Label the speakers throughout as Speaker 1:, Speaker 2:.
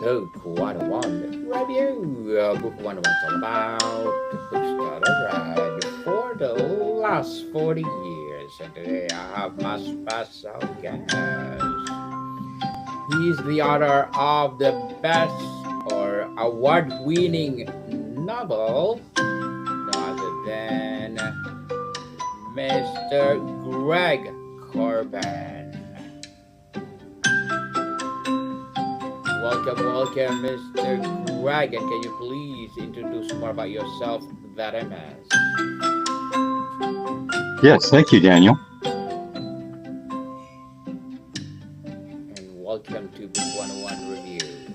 Speaker 1: Book 101 review. Book 101 is all about the books that I read for the last 40 years. And today I have my special guest. He's the author of the best or award winning novel, no other than Mr. Gregg Korbon. Welcome, Mr. Gregg. And can you please introduce more about yourself that I missed?
Speaker 2: Yes, thank you, Daniel.
Speaker 1: And welcome to Book 101 Review.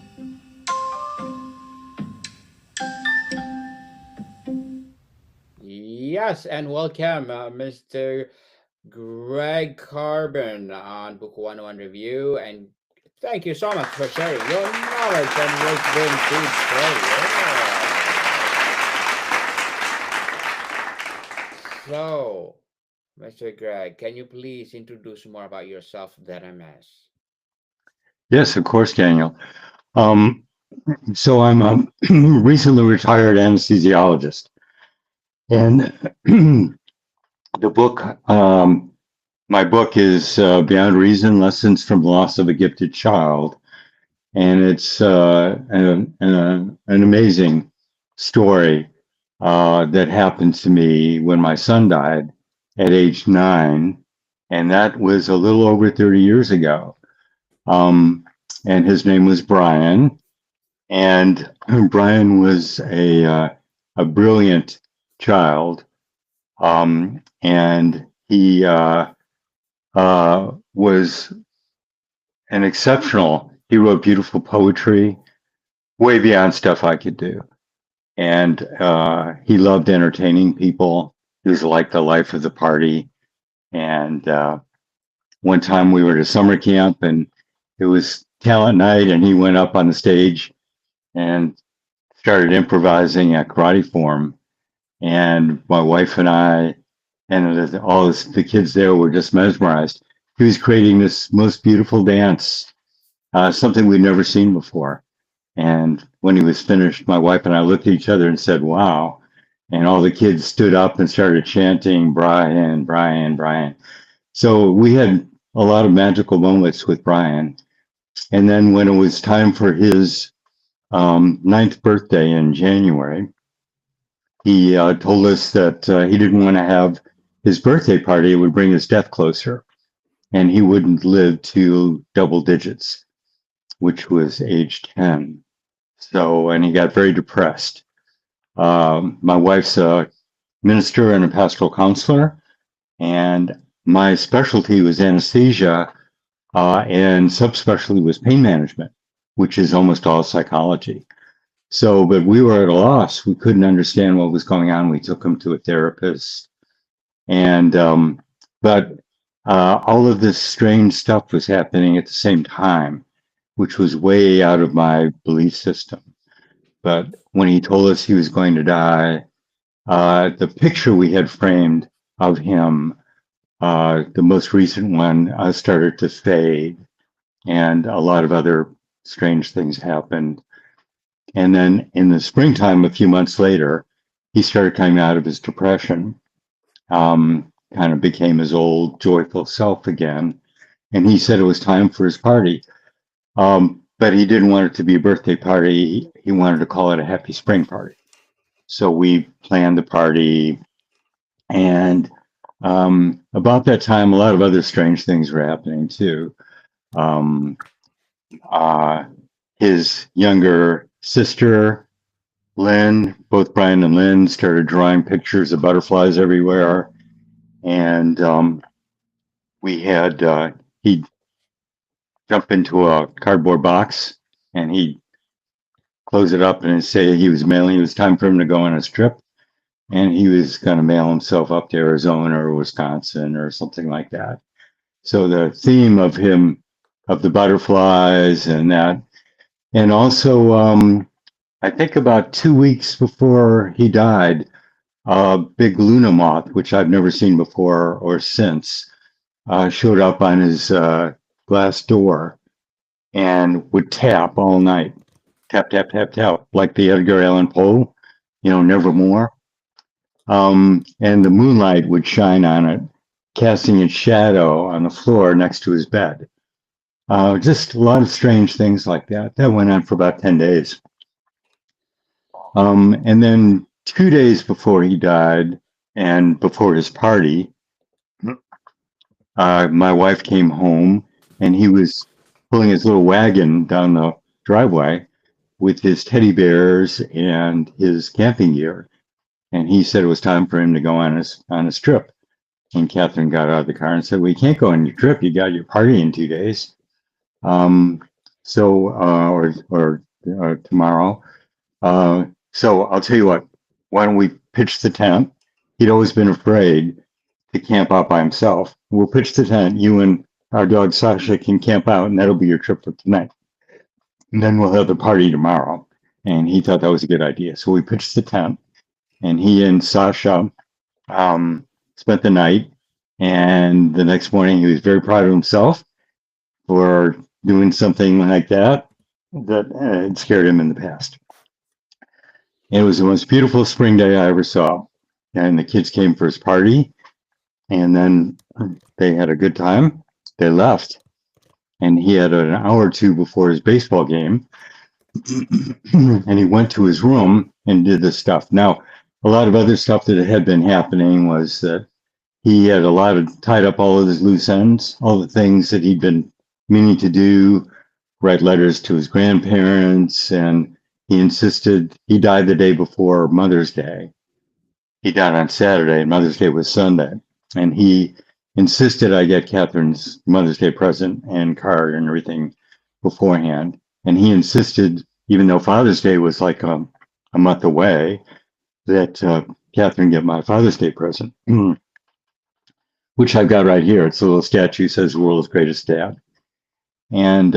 Speaker 1: Yes, and welcome, Mr. Gregg Korbon on Book 101 Review. And thank you so much for sharing your knowledge and wisdom today. So, Mr. Gregg, can you please introduce more about yourself that I missed?
Speaker 2: Yes, of course, Daniel. Um, so I'm a recently retired anesthesiologist, and the book, my book is Beyond Reason: Lessons from the Loss of a Gifted Child, and it's an amazing story that happened to me when my son died at age 9, and that was a little over 30 years ago. And his name was Brian, and Brian was a brilliant child, and he was an exceptional. He wrote beautiful poetry, way beyond stuff I could do, and he loved entertaining people. He was like the life of the party. And one time we were at a summer camp, and it was talent night, and he went up on the stage and started improvising a karate form. And my wife and I and all the kids there were just mesmerized. He was creating this most beautiful dance, something we'd never seen before. And when he was finished, my wife and I looked at each other and said, "Wow." And all the kids stood up and started chanting, "Brian, Brian, Brian." So we had a lot of magical moments with Brian. And then when it was time for his 9th birthday in January, he told us that he didn't want to have his birthday party. It would bring his death closer, and he wouldn't live to double digits, which was age 10. So, and he got very depressed. My wife's a minister and a pastoral counselor, and my specialty was anesthesia, and subspecialty was pain management, which is almost all psychology. So, but we were at a loss. We couldn't understand what was going on. We took him to a therapist, and but all of this strange stuff was happening at the same time, which was way out of my belief system. But when he told us he was going to die, the picture we had framed of him, the most recent one, started to fade, and a lot of other strange things happened. And then in the springtime, a few months later, he started coming out of his depression, kind of became his old joyful self again. And he said it was time for his party. But he didn't want it to be a birthday party. He wanted to call it a happy spring party. So we planned the party. And about that time, a lot of other strange things were happening too. Um, his younger sister, Lynn, both Brian and Lynn, started drawing pictures of butterflies everywhere. And we had, he jump into a cardboard box, and he'd close it up and say he was mailing. It was time for him to go on a trip, and he was going to mail himself up to Arizona or Wisconsin or something like that. So the theme of him, of the butterflies and that, and also I think about 2 weeks before he died, a big Luna moth, which I've never seen before or since, showed up on his glass door and would tap all night. tap, tap, tap, tap, like the Edgar Allan Poe, nevermore. And the moonlight would shine on it, casting its shadow on the floor next to his bed. Just a lot of strange things like that. That went on for about 10 days. And then 2 days before he died and before his party, my wife came home and he was pulling his little wagon down the driveway with his teddy bears and his camping gear. And he said it was time for him to go on his trip. And Catherine got out of the car and said, "Well, you can't go on your trip. You got your party in 2 days. Or tomorrow. So I'll tell you what, why don't we pitch the tent?" He'd always been afraid to camp out by himself. We'll pitch the tent. You and our dog Sasha can camp out, and that'll be your trip for tonight. And then we'll have the party tomorrow. And he thought that was a good idea. So we pitched the tent, and he and Sasha spent the night. And the next morning, he was very proud of himself for doing something like that had scared him in the past. It was the most beautiful spring day I ever saw. And the kids came for his party, and then they had a good time. They left, and he had an hour or two before his baseball game, and he went to his room and did this stuff. Now, a lot of other stuff that had been happening was that he had tied up all of his loose ends, all the things that he'd been meaning to do, write letters to his grandparents, and he insisted. He died the day before Mother's Day. He died on Saturday, and Mother's Day was Sunday. And he insisted I get Catherine's Mother's Day present and card and everything beforehand. And he insisted, even though Father's Day was like a month away, that Catherine get my Father's Day present, which I've got right here. It's a little statue, says "World's Greatest Dad." And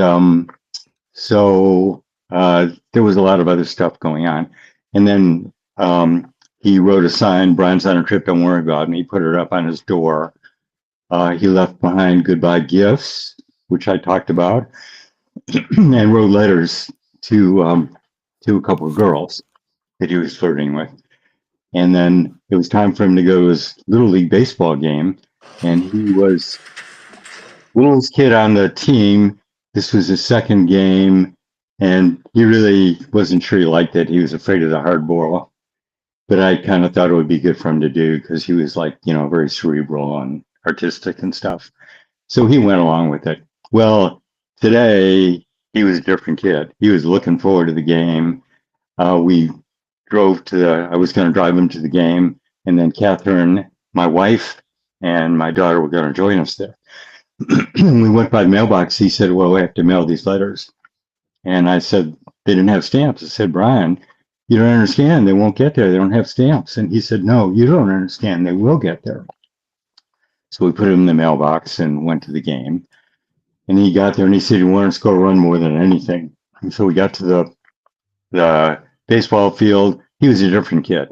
Speaker 2: so there was a lot of other stuff going on. And then he wrote a sign, "Brian's on a trip, don't worry about me." He put it up on his door. He left behind goodbye gifts, which I talked about, and wrote letters to a couple of girls that he was flirting with. And then it was time for him to go to his Little League baseball game. And he was the littlest kid on the team. This was his second game, and he really wasn't sure he liked it. He was afraid of the hard ball. But I kind of thought it would be good for him to do because he was like, very cerebral and artistic and stuff. So he went along with it. Well, today he was a different kid. He was looking forward to the game. We drove I was going to drive him to the game, and then Catherine, my wife, and my daughter were going to join us there. We went by the mailbox. He said, "Well, we have to mail these letters." And I said, "They didn't have stamps." I said, "Brian, you don't understand. They won't get there. They don't have stamps." And he said, "No, you don't understand. They will get there." So we put him in the mailbox and went to the game. And he got there and he said he wanted to score a run more than anything. And so we got to the baseball field. He was a different kid.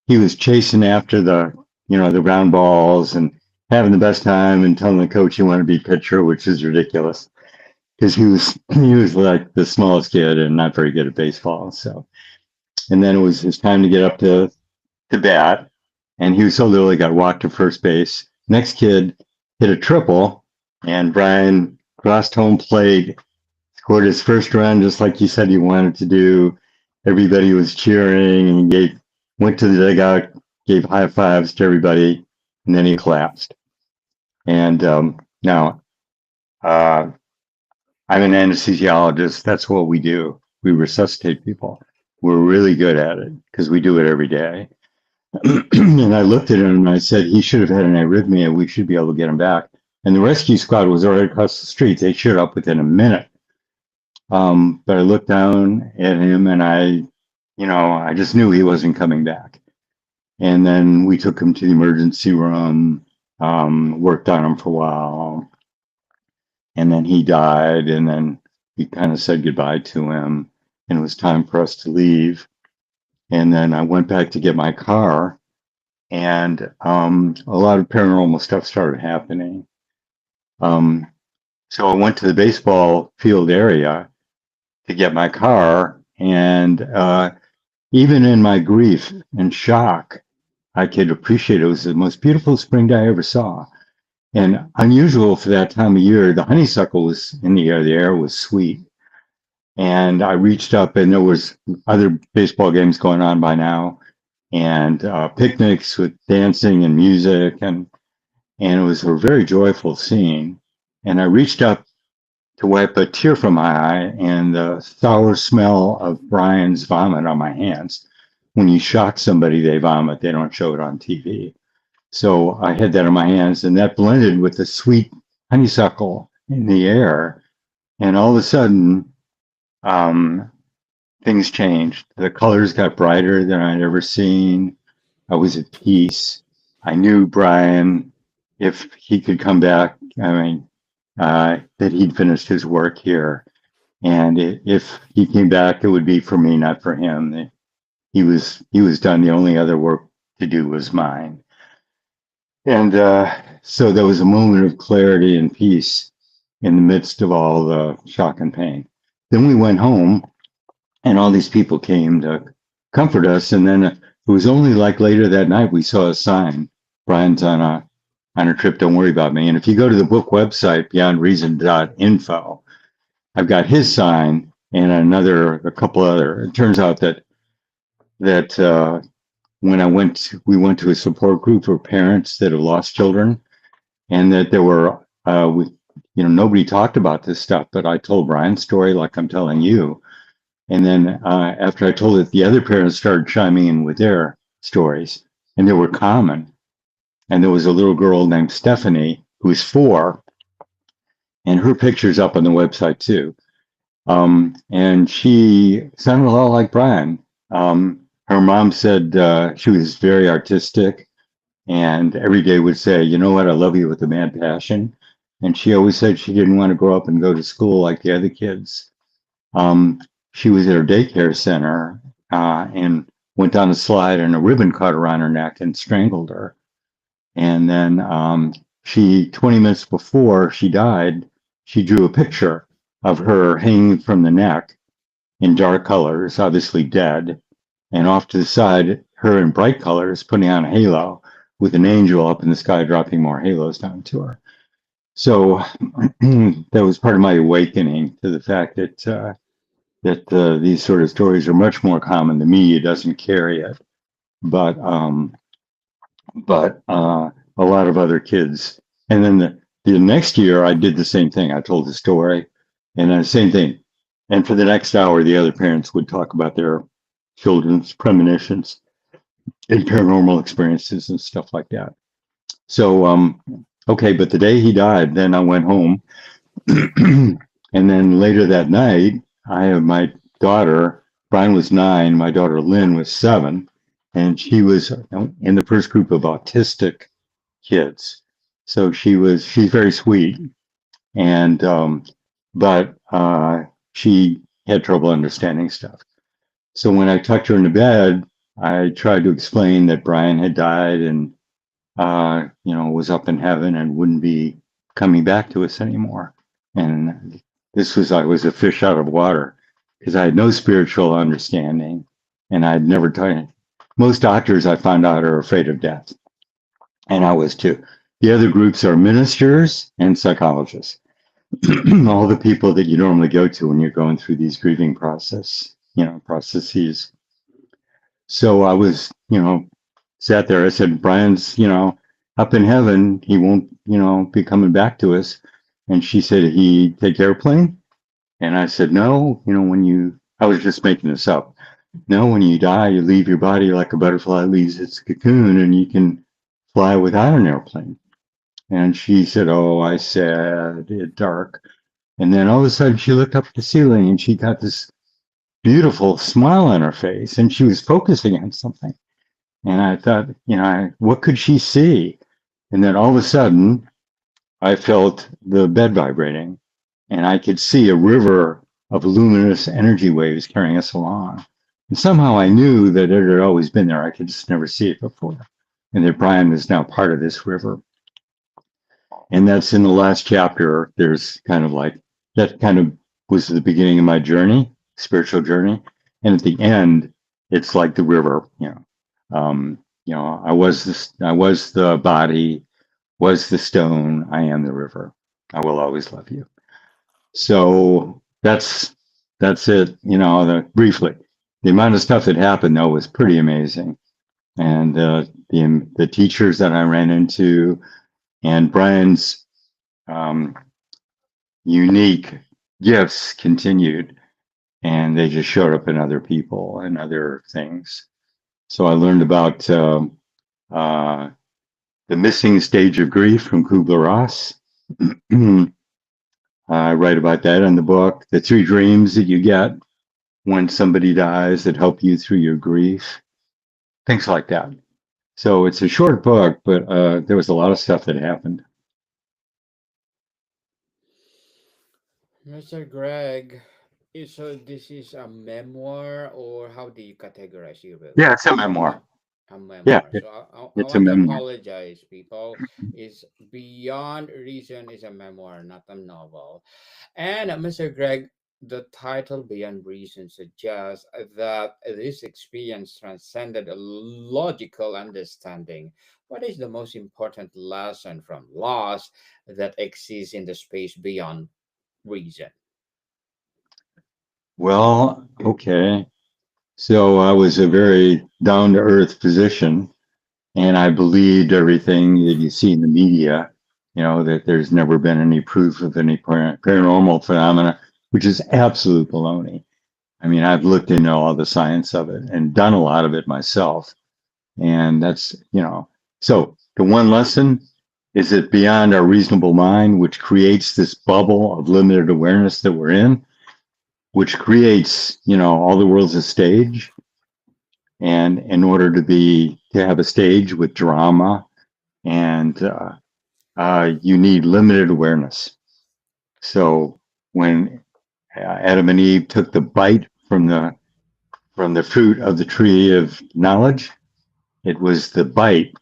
Speaker 2: He was chasing after the ground balls and having the best time and telling the coach he wanted to be pitcher, which is ridiculous because he was like the smallest kid and not very good at baseball. So, and then it was his time to get up to bat, and he was so little he got walked to first base. Next kid hit a triple, and Brian crossed home plate, scored his first run just like he said he wanted to do. Everybody was cheering, and he went to the dugout, gave high fives to everybody, and then he collapsed. And now I'm an anesthesiologist. That's what we do. We resuscitate people. We're really good at it because we do it every day. And I looked at him and I said, he should have had an arrhythmia. We should be able to get him back. And the rescue squad was right across the street. They showed up within a minute. But I looked down at him and I just knew he wasn't coming back. And then we took him to the emergency room, worked on him for a while. And then he died. And then we kind of said goodbye to him. And it was time for us to leave. And then I went back to get my car, and a lot of paranormal stuff started happening. So I went to the baseball field area to get my car, And even in my grief and shock, I could appreciate it. It was the most beautiful spring day I ever saw. And unusual for that time of year, the honeysuckle was in the air was sweet. And I reached up, and there was other baseball games going on by now, and picnics with dancing and music, and it was a very joyful scene. And I reached up to wipe a tear from my eye, and the sour smell of Brian's vomit on my hands. When you shock somebody, they vomit. They don't show it on TV. So I had that on my hands, and that blended with the sweet honeysuckle in the air. And all of a sudden, um, things changed. The colors got brighter than I'd ever seen. I was at peace. I knew Brian, if he could come back, I mean, that he'd finished his work here. And if he came back, it would be for me, not for him. He was done. The only other work to do was mine. And so there was a moment of clarity and peace in the midst of all the shock and pain. Then we went home, and all these people came to comfort us. And then it was only like later that night we saw a sign: Brian's on a trip. Don't worry about me. And if you go to the book website, beyondreason.info, I've got his sign and a couple other. It turns out that when we went to a support group for parents that have lost children, and that there were, nobody talked about this stuff, but I told Brian's story like I'm telling you. And then after I told it, the other parents started chiming in with their stories, and they were common. And there was a little girl named Stephanie who was 4, and her picture's up on the website too. And she sounded a lot like Brian. Her mom said she was very artistic, and every day would say, "You know what? I love you with a mad passion." And she always said she didn't want to grow up and go to school like the other kids. She was at her daycare center and went down a slide, and a ribbon caught around her neck and strangled her. And then 20 minutes before she died, she drew a picture of her hanging from the neck in dark colors, obviously dead, and off to the side, her in bright colors, putting on a halo with an angel up in the sky dropping more halos down to her. So that was part of my awakening to the fact that these sort of stories are much more common. The media doesn't carry it, but a lot of other kids. And then the next year, I did the same thing. I told the story, and the same thing. And for the next hour, the other parents would talk about their children's premonitions and paranormal experiences and stuff like that. So, okay, but the day he died, then I went home. And then later that night, I have my daughter. Brian was 9. My daughter Lynn was 7, and she was in the first group of autistic kids. So she's very sweet, and but she had trouble understanding stuff. So when I tucked her into bed, I tried to explain that Brian had died and was up in heaven and wouldn't be coming back to us anymore. And I was a fish out of water because I had no spiritual understanding, and I'd never tried. Most doctors I found out are afraid of death, and I was too. The other groups are ministers and psychologists, all the people that you normally go to when you're going through these grieving processes. So I was, sat there. I said, Brian's, up in heaven. He won't, be coming back to us. And she said, he take airplane? And I said, no, I was just making this up. No, when you die, you leave your body like a butterfly leaves its cocoon, and you can fly without an airplane. And she said, oh, I said, it's dark. And then all of a sudden she looked up at the ceiling, and she got this beautiful smile on her face, and she was focusing on something. And I thought, what could she see? And then all of a sudden, I felt the bed vibrating, and I could see a river of luminous energy waves carrying us along. And somehow I knew that it had always been there. I could just never see it before. And that Brian was now part of this river. And that's in the last chapter. There's kind of like, that kind of was the beginning of my journey, spiritual journey. And at the end, it's like the river, I was the body, was the stone, I am the river. I will always love you. So that's it. Briefly, the amount of stuff that happened though was pretty amazing, and the teachers that I ran into, and Brian's um, unique gifts continued, and they just showed up in other people and other things. So I learned about uh, the missing stage of grief from Kubler-Ross. I write about that in the book. The three dreams that you get when somebody dies that help you through your grief, things like that. So it's a short book, but there was a lot of stuff that happened.
Speaker 1: Mr. Greg, so this is a memoir, or how do you categorize your book?
Speaker 2: Yeah, it's a
Speaker 1: Is it
Speaker 2: memoir.
Speaker 1: a
Speaker 2: Yeah,
Speaker 1: memoir? So I
Speaker 2: it's a
Speaker 1: want to
Speaker 2: memoir.
Speaker 1: apologize, people. Is Beyond Reason is a memoir, not a novel. And Mr. Greg, the title Beyond Reason suggests that this experience transcended a logical understanding. What is the most important lesson from loss that exists in the space beyond reason?
Speaker 2: Well, okay. So I was a very down to earth physician, and I believed everything that you see in the media, that there's never been any proof of any paranormal phenomena, which is absolute baloney. I mean, I've looked into all the science of it and done a lot of it myself. And so the one lesson is that beyond our reasonable mind, which creates this bubble of limited awareness that we're in, which creates, all the world's a stage. And in order to have a stage with drama and you need limited awareness. So when Adam and Eve took the bite from the fruit of the tree of knowledge, it was the bite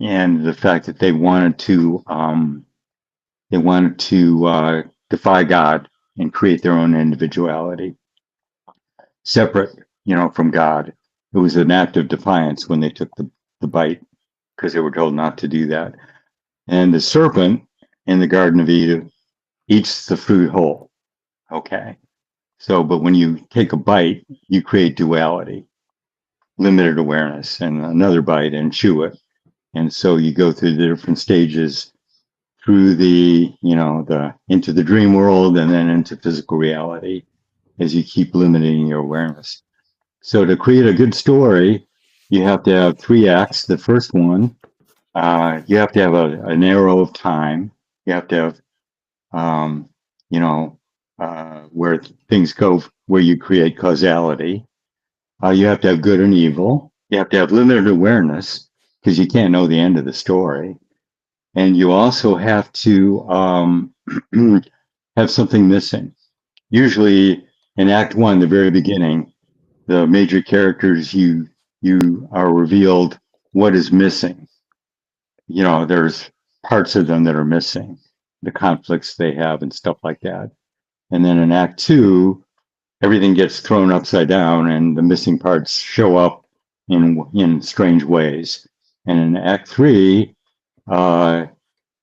Speaker 2: and the fact that they wanted to defy God and create their own individuality, separate, from God. It was an act of defiance when they took the bite because they were told not to do that. And the serpent in the Garden of Eden eats the fruit whole. Okay. So, but when you take a bite, you create duality, limited awareness, and another bite and chew it. And so you go through the different stages through the into the dream world and then into physical reality as you keep limiting your awareness. So to create a good story, you have to have three acts. The first one, you have to have an arrow of time. You have to have, um, you know, where things go, where you create causality. You have to have good and evil. You have to have limited awareness because you can't know the end of the story. And you also have to have something missing. Usually in Act One, the very beginning, the major characters you are revealed what is missing. There's parts of them that are missing, the conflicts they have and stuff like that. And then in Act Two, everything gets thrown upside down and the missing parts show up in strange ways. And in Act Three, uh,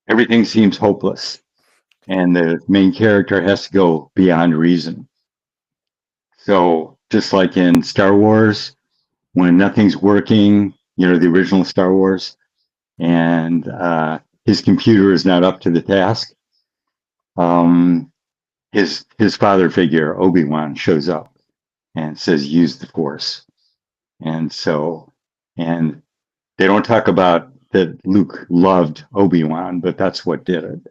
Speaker 2: everything seems hopeless, and the main character has to go beyond reason. So just like in Star Wars, when nothing's working, the original Star Wars, and his computer is not up to the task, um, his father figure Obi-Wan shows up and says, "Use the Force." And they don't talk about that Luke loved Obi-Wan, but that's what did it,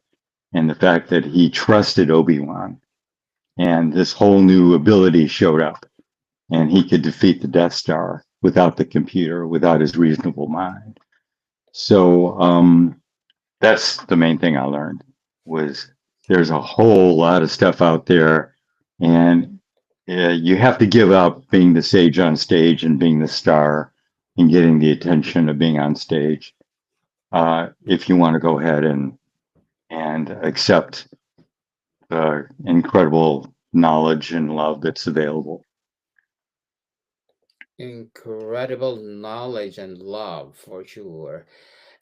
Speaker 2: and the fact that he trusted Obi-Wan, and this whole new ability showed up, and he could defeat the Death Star without the computer, without his reasonable mind. So that's the main thing I learned was there's a whole lot of stuff out there, and you have to give up being the sage on stage and being the star and getting the attention of being on stage if you want to go ahead and accept the incredible knowledge and love that's available.
Speaker 1: Incredible knowledge and love for sure.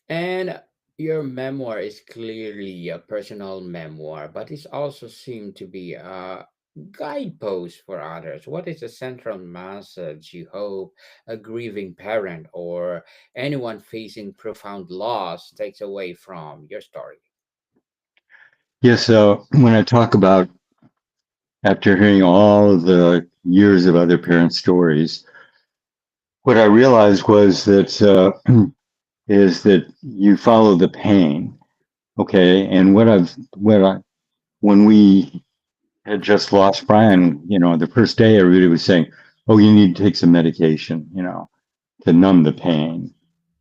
Speaker 1: And your memoir is clearly a personal memoir, but it also seemed to be a guidepost for others. What is the central message you hope a grieving parent or anyone facing profound loss takes away from your story?
Speaker 2: Yes, so when I talk about after hearing all of the years of other parents' stories, what I realized was that is that you follow the pain, okay? And what I when we had just lost Brian, the first day everybody was saying, "Oh, you need to take some medication, to numb the pain."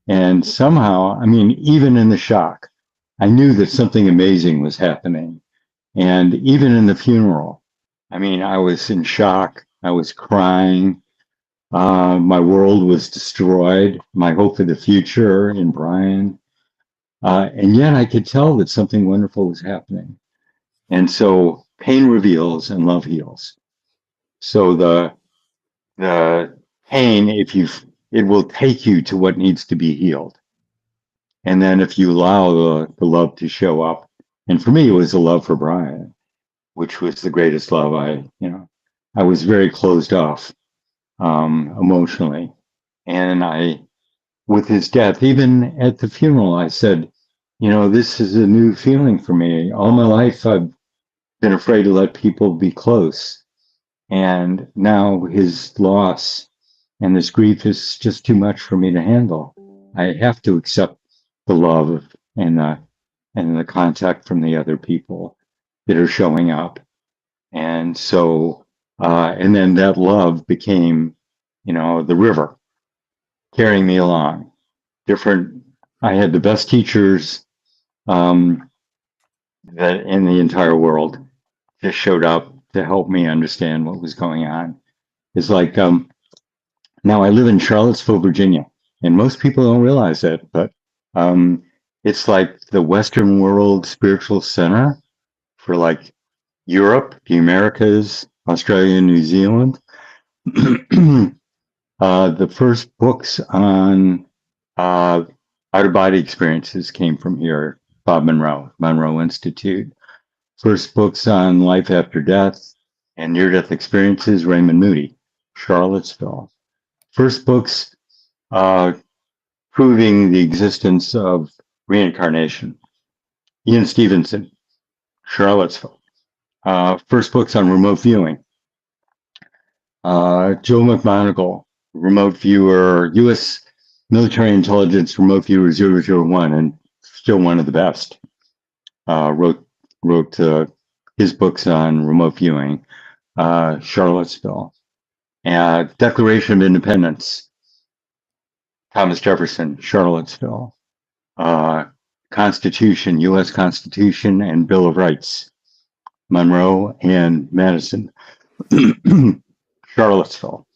Speaker 2: And somehow, I mean, even in the shock, I knew that something amazing was happening. And even in the funeral, I mean, I was in shock. I was crying. My world was destroyed. My hope for the future in Brian. And yet I could tell that something wonderful was happening. And so pain reveals and love heals. So the pain, it will take you to what needs to be healed. And then if you allow the love to show up, and for me, it was the love for Brian, which was the greatest love. I was very closed off emotionally. And with his death, even at the funeral, I said, this is a new feeling for me. All my life, I've been afraid to let people be close. And now his loss and this grief is just too much for me to handle. I have to accept the love and the contact from the other people that are showing up. And so, and then that love became, the river carrying me along. Different. I had the best teachers um, that in the entire world just showed up to help me understand what was going on. It's like now I live in Charlottesville, Virginia, and most people don't realize that, but um, it's like the Western world spiritual center for like Europe, the Americas, Australia, New Zealand. The first books on uh, out of body experiences came from here, Bob Monroe, Monroe Institute. First books on life after death and near death experiences, Raymond Moody, Charlottesville. First books uh, proving the existence of reincarnation, Ian Stevenson, Charlottesville. First books on remote viewing, Joe McMonagle, remote viewer, U.S. military intelligence remote viewer 001, and still one of the best. Wrote his books on remote viewing, Charlottesville. Declaration of Independence, Thomas Jefferson, Charlottesville. Uh, Constitution, U.S. Constitution and Bill of Rights, Monroe and Madison, Charlottesville.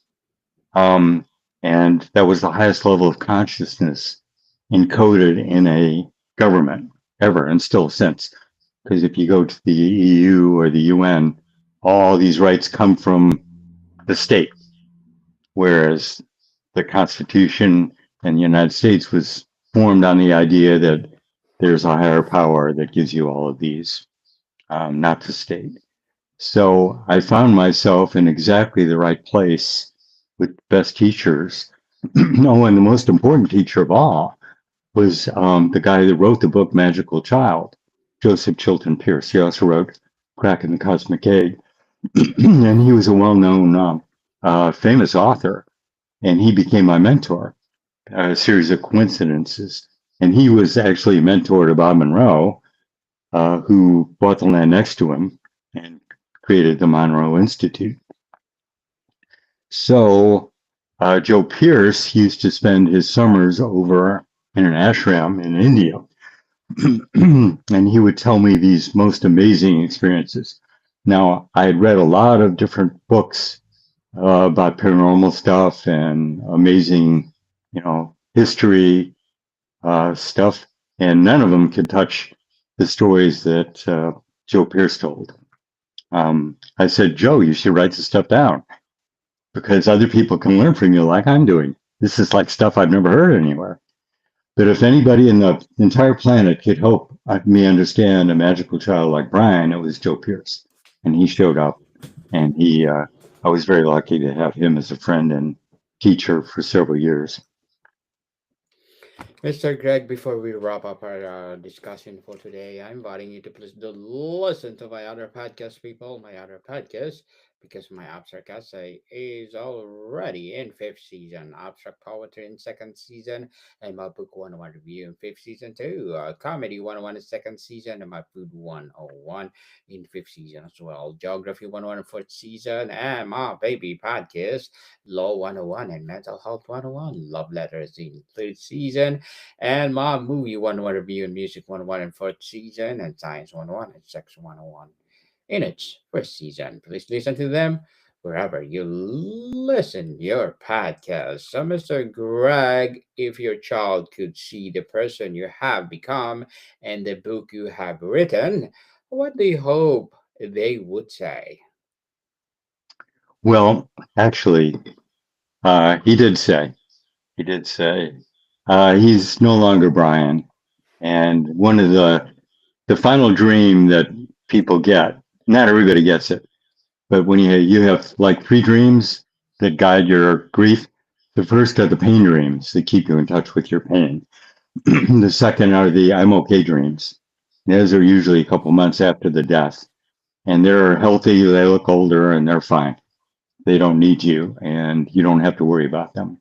Speaker 2: Um, and that was the highest level of consciousness encoded in a government ever, and still since. Because if you go to the EU or the UN, all these rights come from the state, whereas the Constitution in the United States was formed on the idea that there's a higher power that gives you all of these, not the state. So I found myself in exactly the right place with the best teachers. Oh, and the most important teacher of all was the guy that wrote the book Magical Child, Joseph Chilton Pierce. He also wrote Crack in the Cosmic Egg. And he was a well-known, famous author, and he became my mentor. A series of coincidences. And he was actually a mentor to Bob Monroe, who bought the land next to him and created the Monroe Institute. So Joe Pierce used to spend his summers over in an ashram in India. And he would tell me these most amazing experiences. Now, I had read a lot of different books about paranormal stuff and amazing, history stuff, and none of them could touch the stories that Joe Pierce told. I said, Joe, you should write the stuff down. because other people can learn from you like I'm doing. This is like stuff I've never heard anywhere. But if anybody in the entire planet could help me understand a magical child like Brian, it was Joe Pierce. And he showed up, and I was very lucky to have him as a friend and teacher for several years.
Speaker 1: Mr. Greg, before we wrap up our discussion for today, I'm inviting you to please do listen to my other podcast, people, my other podcast, because my abstract essay is already in fifth season, abstract poetry in second season, and my book 101 review in fifth season too. Comedy 101 in second season, and my food 101 in fifth season as well. Geography 101 in fourth season, and my baby podcast, Law 101 and Mental Health 101, Love Letters in third season, and my movie 101 review and music 101 in fourth season, and science 101 and sex 101 in its first season. Please listen to them wherever you listen your podcast. So, Mr. Greg, if your child could see the person you have become and the book you have written, what do you hope they would say?
Speaker 2: Well, actually, he did say, he's no longer Brian. And one of the final dream that people get, not everybody gets it, but when you have like three dreams that guide your grief, the first are the pain dreams that keep you in touch with your pain. The second are the I'm okay dreams. Those are usually a couple months after the death, and they're healthy, they look older, and they're fine. They don't need you, and you don't have to worry about them.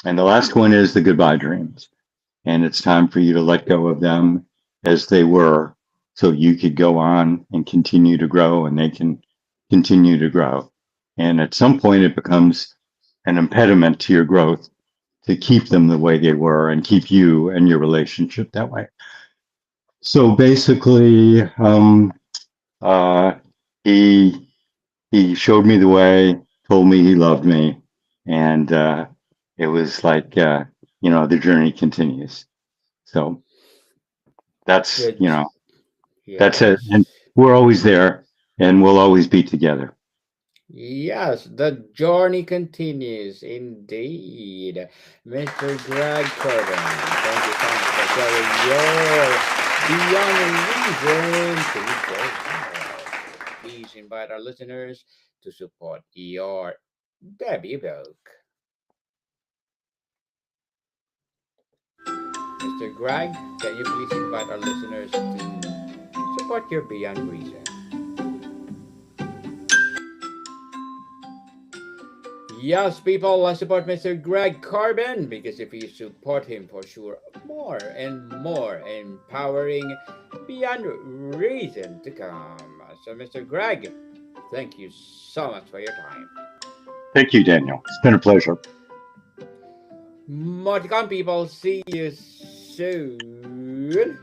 Speaker 2: And the last one is the goodbye dreams. And it's time for you to let go of them as they were so you could go on and continue to grow and they can continue to grow. And at some point, it becomes an impediment to your growth to keep them the way they were and keep you and your relationship that way. So basically, uh, he he showed me the way, told me he loved me, and it was like the journey continues. So that's
Speaker 1: Good.
Speaker 2: that's it,
Speaker 1: Yes.
Speaker 2: and we're always there, and we'll always be together.
Speaker 1: Yes, the journey continues indeed. Mr. Greg Korbon, thank you so much for sharing your beyond reason to go. Please invite our listeners to support your debut book. Mr. Greg, can you please invite our listeners to support your beyond reason? Yes, people, let's support Mr. Greg Korbon because if you support him for sure, more and more empowering beyond reason to come. So, Mr. Greg, thank you so much for your time.
Speaker 2: Thank you, Daniel. It's been a pleasure.
Speaker 1: More to come, people. See you soon.